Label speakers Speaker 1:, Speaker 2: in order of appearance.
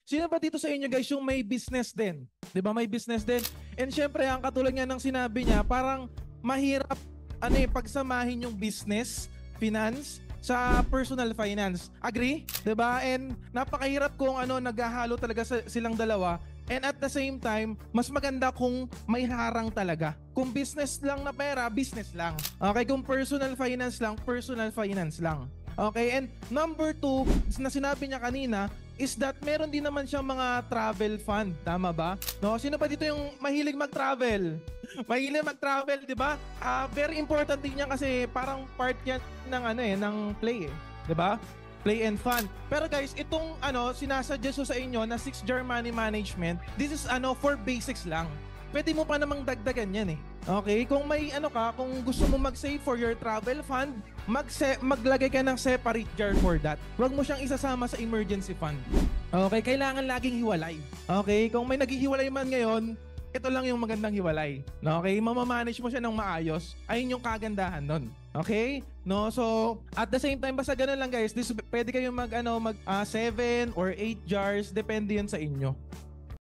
Speaker 1: Sino ba dito sa inyo guys yung may business din? 'Di ba? May business din. And syempre, ang katulad nga ng sinabi niya, parang mahirap pagsamahin yung business, finance sa personal finance. Agree? 'Di ba? And napakahirap kung naghahalo talaga silang dalawa. And at the same time, mas maganda kung may harang talaga. Kung business lang na pera, business lang. Okay, kung personal finance lang. Okay, and number 2 na sinabi niya kanina is that meron din naman siyang mga travel fund. Tama ba? No, sino pa dito yung mahilig mag-travel? Mahilig mag-travel, 'di ba? Very important din yan kasi parang part yan ng ng play, 'di ba? Play and fun. Pero guys, itong sinasuggest ko sa inyo na 6-jar money management, this is for basics lang. Pwede mo pa namang dagdagan yan eh. Okay? Kung may kung gusto mo mag-save for your travel fund, maglagay ka ng separate jar for that. Huwag mo siyang isasama sa emergency fund. Okay? Kailangan laging hiwalay. Okay? Kung may naghihiwalay man ngayon, ito lang yung magandang hiwalay. Okay? Mamamanage mo siya ng maayos. Ayun yung kagandahan nun. Okay? No, so at the same time basta ganun lang guys. Pwede kayong mag 7 or 8 jars, depende 'yun sa inyo.